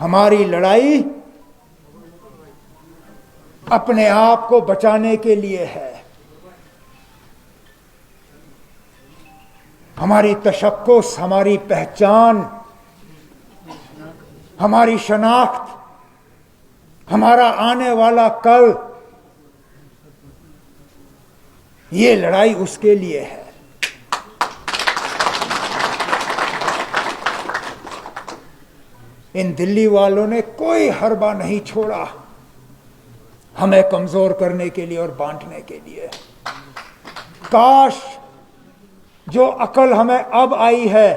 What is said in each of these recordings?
हमारी लड़ाई अपने आप को बचाने के लिए है। हमारी तशक्कुस, हमारी पहचान, हमारी शनाख्त, हमारा आने वाला कल, ये लड़ाई उसके लिए है। इन दिल्ली वालों ने कोई हरबा नहीं छोड़ा हमें कमजोर करने के लिए और बांटने के लिए। काश जो अकल हमें अब आई है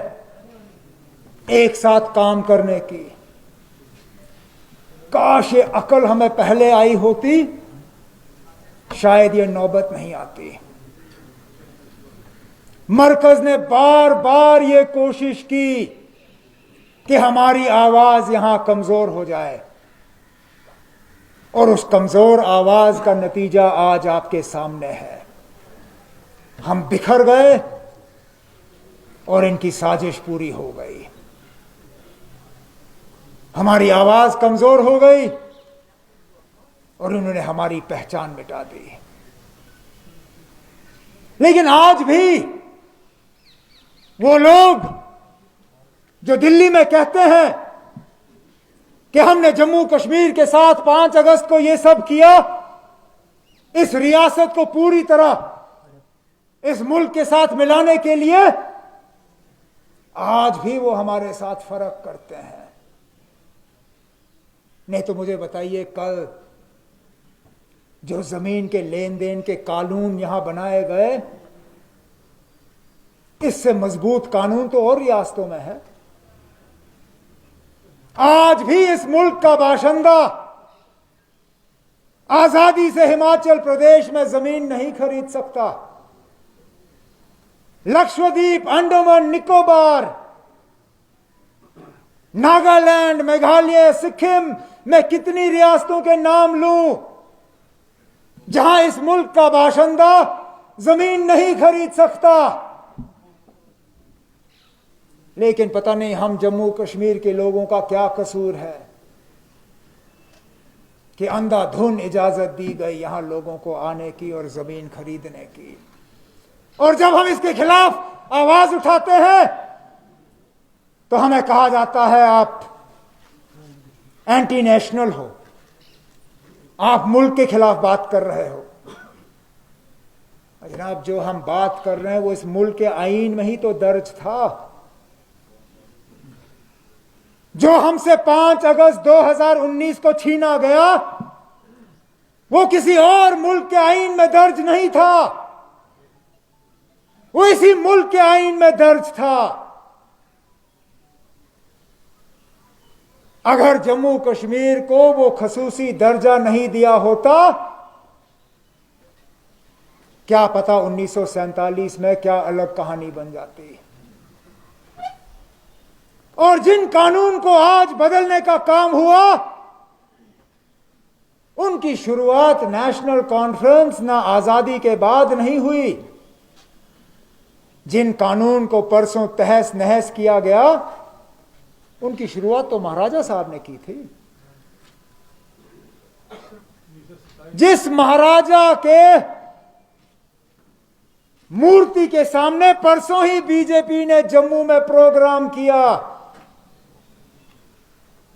एक साथ काम करने की, काश ये अकल हमें पहले आई होती, शायद ये नौबत नहीं आती। मरकज ने बार बार ये कोशिश की कि हमारी आवाज यहां कमजोर हो जाए, और उस कमजोर आवाज का नतीजा आज आपके सामने है। हम बिखर गए और इनकी साजिश पूरी हो गई। हमारी आवाज कमजोर हो गई और इन्होंने हमारी पहचान मिटा दी। लेकिन आज भी वो लोग जो दिल्ली में कहते हैं कि हमने जम्मू कश्मीर के साथ 5 अगस्त को ये सब किया, इस रियासत को पूरी तरह इस मुल्क के साथ मिलाने के लिए, आज भी वो हमारे साथ फर्क करते हैं। नहीं तो मुझे बताइए, कल जो जमीन के लेन देन के कानून यहां बनाए गए, इससे मजबूत कानून तो और रियासतों में है। आज भी इस मुल्क का बाशिंदा आजादी से हिमाचल प्रदेश में जमीन नहीं खरीद सकता। लक्षद्वीप, अंडमान निकोबार, नागालैंड, मेघालय, सिक्किम, मैं कितनी रियासतों के नाम लूं जहां इस मुल्क का बाशिंदा जमीन नहीं खरीद सकता। लेकिन पता नहीं हम जम्मू कश्मीर के लोगों का क्या कसूर है कि अंधाधुन इजाजत दी गई यहां लोगों को आने की और जमीन खरीदने की। और जब हम इसके खिलाफ आवाज उठाते हैं तो हमें कहा जाता है आप एंटी नेशनल हो, आप मुल्क के खिलाफ बात कर रहे हो। जनाब, जो हम बात कर रहे हैं वो इस मुल्क के आईन में ही तो दर्ज था। जो हमसे 5 अगस्त 2019 को छीना गया, वो किसी और मुल्क के आईन में दर्ज नहीं था, वो इसी मुल्क के आईन में दर्ज था। अगर जम्मू कश्मीर को वो खसूसी दर्जा नहीं दिया होता, क्या पता 1947 में क्या अलग कहानी बन जाती। और जिन कानून को आज बदलने का काम हुआ, उनकी शुरुआत नेशनल कॉन्फ्रेंस ना आजादी के बाद नहीं हुई। जिन कानून को परसों तहस नहस किया गया, उनकी शुरुआत तो महाराजा साहब ने की थी। जिस महाराजा के मूर्ति के सामने परसों ही बीजेपी ने जम्मू में प्रोग्राम किया,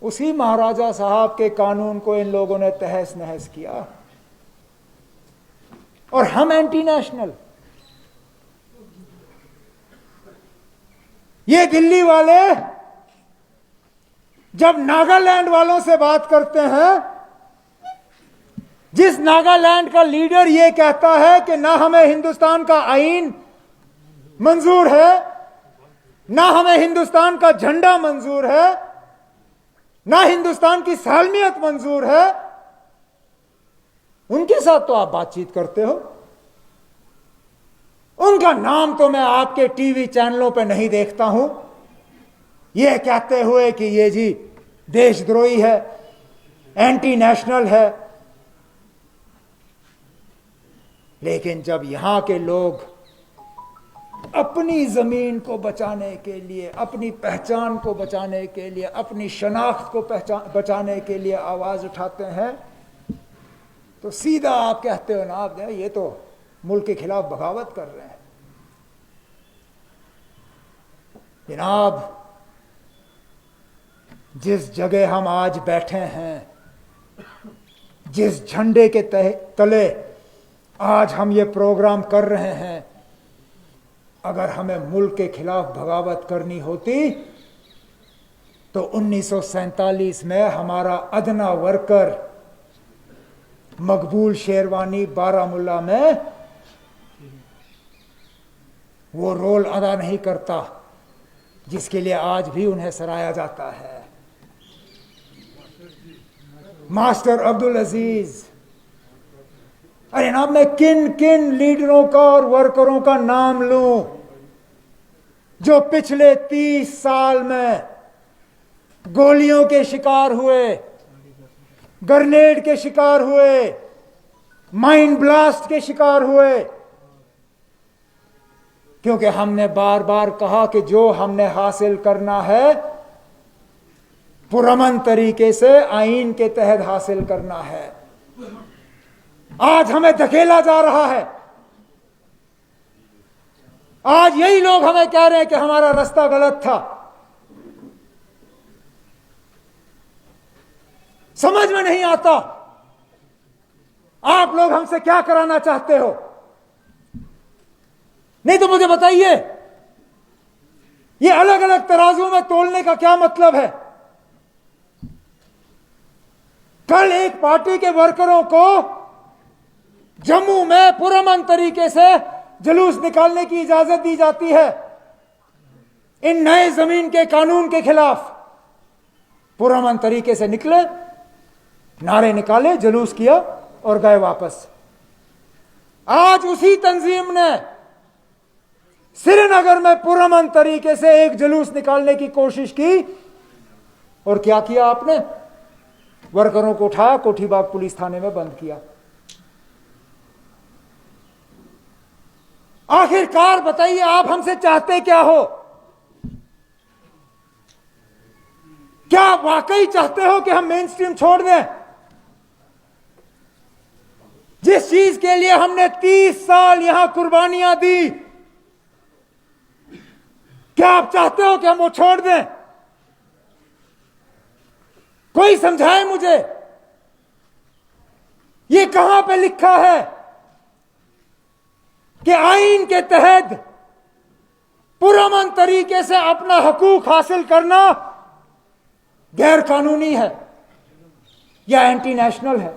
उसी महाराजा साहब के कानून को इन लोगों ने तहस नहस किया। और हम एंटी नेशनल। ये दिल्ली वाले जब नागालैंड वालों से बात करते हैं, जिस नागालैंड का लीडर ये कहता है कि ना हमें हिंदुस्तान का आईन मंजूर है, ना हमें हिंदुस्तान का झंडा मंजूर है, ना हिंदुस्तान की सालमियत मंजूर है, उनके साथ तो आप बातचीत करते हो। उनका नाम तो मैं आपके टीवी चैनलों पे नहीं देखता हूं, यह कहते हुए कि ये जी देशद्रोही है, एंटी नेशनल है। लेकिन जब यहां के लोग अपनी जमीन को बचाने के लिए, अपनी पहचान को बचाने के लिए, अपनी शनाख्त को बचाने के लिए आवाज उठाते हैं, तो सीधा आप कहते हो ना, आप ये तो मुल्क के खिलाफ बगावत कर रहे हैं। जनाब, जिस जगह हम आज बैठे हैं, जिस झंडे के तले आज हम ये प्रोग्राम कर रहे हैं, अगर हमें मुल्क के खिलाफ बगावत करनी होती तो 1947 में हमारा अदना वर्कर मकबूल शेरवानी बारामुल्ला में वो रोल अदा नहीं करता जिसके लिए आज भी उन्हें सराहा जाता है। मास्टर अब्दुल अजीज, अरे ना, मैं किन किन लीडरों का और वर्करों का नाम लूं जो पिछले 30 साल में गोलियों के शिकार हुए, ग्रेनेड के शिकार हुए, माइन ब्लास्ट के शिकार हुए, क्योंकि हमने बार बार कहा कि जो हमने हासिल करना है पुरअमन तरीके से आईन के तहत हासिल करना है। आज हमें धकेला जा रहा है। आज यही लोग हमें कह रहे हैं कि हमारा रास्ता गलत था। समझ में नहीं आता आप लोग हमसे क्या कराना चाहते हो। नहीं तो मुझे बताइए, ये अलग अलग तराजू में तोलने का क्या मतलब है। कल एक पार्टी के वर्करों को जम्मू में पुरअमन तरीके से जुलूस निकालने की इजाजत दी जाती है इन नए जमीन के कानून के खिलाफ। पुरअमन तरीके से निकले, नारे निकाले, जुलूस किया और गए वापस। आज उसी तंजीम ने श्रीनगर में पुरअमन तरीके से एक जुलूस निकालने की कोशिश की और क्या किया आपने? वर्करों को उठाया, कोठीबाग पुलिस थाने में बंद किया। आखिरकार बताइए, आप हमसे चाहते क्या हो? क्या आप वाकई चाहते हो कि हम मेन स्ट्रीम छोड़ दें? जिस चीज के लिए हमने 30 साल यहां कुर्बानियां दी, क्या आप चाहते हो कि हम वो छोड़ दें? कोई समझाए मुझे, ये कहां पे लिखा है कि आईन के तहत पुरअमन तरीके से अपना हकूक हासिल करना गैर कानूनी है या एंटी नेशनल है?